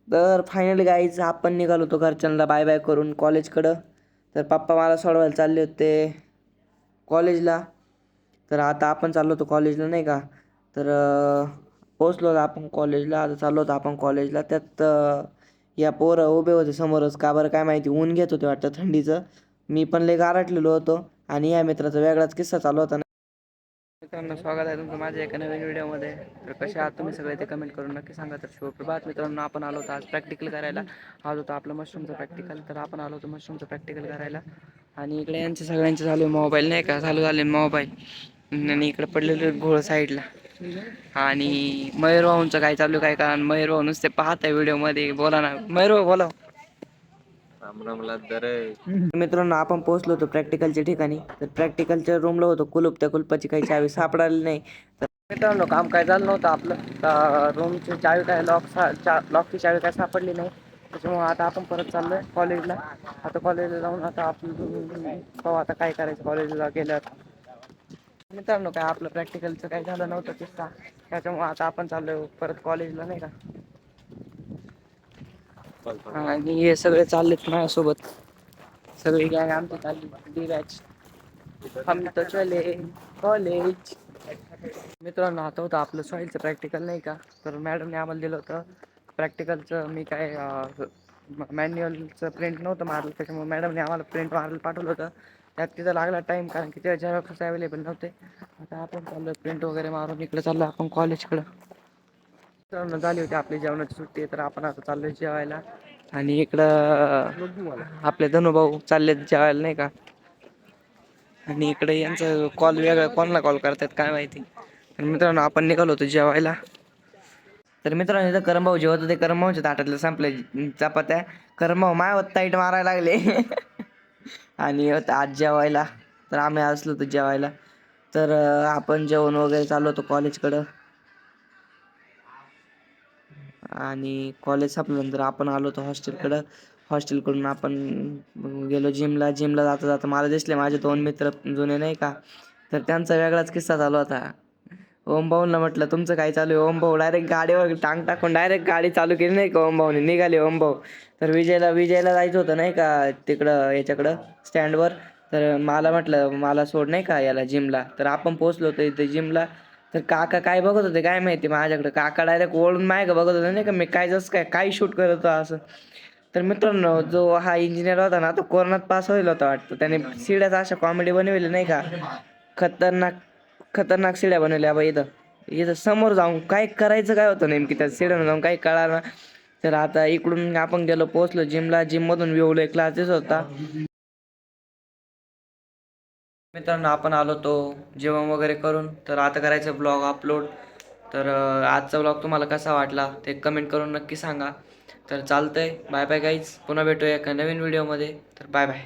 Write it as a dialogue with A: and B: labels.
A: तर finally guys आपण निघालो होतो घरच्यांना बाय बाय करून कॉलेजकडं. तर पप्पा मला सोडवायला चालले होते कॉलेजला. तर आता आपण चाललो होतो कॉलेजला नाही का. तर पोचलो आपण कॉलेजला. आता चाललो होतो आपण कॉलेजला. त्यात या पोरं उभे होते समोरच. का बरं काय माहिती, ऊन घेत होते वाटतं थंडीचं. मी पण लय गारटलेलो होतो आणि या मित्राचा वेगळाच किस्सा चालू होता. मित्रांनो, स्वागत आहे तुमचं माझ्या एका नवीन व्हिडिओमध्ये. तर कसे आहात तुम्ही सगळे ते कमेंट करून नक्की सांगा. तर शुभप्रभात मित्रांनो, आपण आलो होतो आज प्रॅक्टिकल करायला. आज होतं आपलं मशरूमचं प्रॅक्टिकल. तर आपण आलो होतो मशरूमचं प्रॅक्टिकल करायला. आणि इकडे यांचे सगळ्यांचे चालू आहे मोबाईल नाही का, चालू झाले मोबाईल. आणि इकडे पडलेले घोळ साईडला. आणि मयूर भाऊंचं काय चालू काय कारण मयूर भाऊ नुसते पाहत आहे व्हिडिओमध्ये. बोला ना मयूर भाऊ, बोला. मित्रांनो, आपण पोहोचलो होतो प्रॅक्टिकलच्या ठिकाणी. तर प्रॅक्टिकलच्या रूमला होतो कुलूप. त्या कुलपाची काही चावी सापडायला नाही. तर मित्रांनो, काम काय झालं नव्हतं आपलं. रूमची चावी काय लॉकची चावी काय सापडली नाही. त्याच्यामुळे आता आपण परत चाललोय कॉलेजला. आता कॉलेजला जाऊन आता आपण आता काय करायचं कॉलेजला गेल्यावर. मित्रांनो, काय आपलं प्रॅक्टिकलचं काय झालं नव्हतं किस्सा. त्याच्यामुळे आता आपण चाललोय परत कॉलेजला नाही का. आणि हे सगळे चाललेत माझ्यासोबत. सगळी गॅंग आमची चालली डी-बॅच. हम तो चले कॉलेज. मित्रांनो, आता होतं आपलं सॉईलचं प्रॅक्टिकल नाही का. तर मॅडमने आम्हाला दिलं होतं प्रॅक्टिकलचं. मी काय मॅन्युअलचं प्रिंट नव्हतं मारलं, त्याच्यामुळे मॅडमने आम्हाला प्रिंट मारायला पाठवलं होतं. त्यात तिथं लागला टाईम, कारण की त्या झेरॉक्स अवेलेबल नव्हते. आता आपण चाललो प्रिंट वगैरे मारून इकडे चाललो आपण कॉलेजकडं. मित्रांनो, झाली होती आपली जेवणाची सुट्टी. तर आपण आता चाललोय जेवायला. आणि इकडं आपले धनुभाऊ चाललेत जेवायला नाही का. आणि इकडे यांचं कॉल वेगळं, कोणाला कॉल करतात काय माहिती. तर मित्रांनो, आपण निघालो होतो जेवायला. तर मित्रांनो, इथं करमभाऊ जेवत होते. करमभाऊच्या ताटातलं संपले चपात्या. करमभाऊ मायावर ताईट मारायला लागले. आणि आज जेवायला. तर आम्ही असलो होतो जेवायला. तर आपण जेवण वगैरे चालू होतं कॉलेजकडं. आणि कॉलेज संपल्यानंतर आपण आलो होतो हॉस्टेलकडं. हॉस्टेलकडून आपण गेलो जिमला. जिमला जाता जाता मला दिसले माझे 2 मित्र जुने नाही का. तर त्यांचा वेगळाच किस्सा चालू होता. ओम भाऊंना म्हटलं तुमचं काय चालू आहे. ओम भाऊ डायरेक्ट गाडीवर टांग टाकून डायरेक्ट गाडी चालू केली नाही का. ओम भाऊने निघाले ओम भाऊ. तर विजयला जायचं होतं नाही का तिकडं याच्याकडं स्टँडवर. तर मला म्हटलं मला सोड नाही का याला जिमला. तर आपण पोहोचलो होतो इथे जिमला. तर काका काय बघत होते काय माहिती माझ्याकडे. काका डायरेक्ट ओळून मायक बघत होते नाही का, मी काय जसं काय शूट करत होतो असं. तर मित्रांनो, जो हा इंजिनियर होता ना, तो कोरोनात पास होईल होता वाटतं. त्याने सिड्याच अशा कॉमेडी बनवली नाही का. खतरनाक खतरनाक सिड्या बनवल्या बा. इथं समोर जाऊन काय करायचं काय होतं नेमकी त्या सिड्यानं जाऊन काही कळालं ना. तर आता इकडून आपण गेलो पोहोचलो जिमला. जिममधून व्ह्यू क्लासेस होता. मित्रांनो, आपण आलो तो जेवण वगैरे करून. तर आता करायचं ब्लॉग अपलोड. तर आजचा ब्लॉग तुम्हाला कसा वाटला ते कमेंट करून नक्की सांगा. तर चालतंय, बाय बाय गाईज. पुन्हा भेटूया एका नवीन व्हिडिओमध्ये. तर बाय बाय.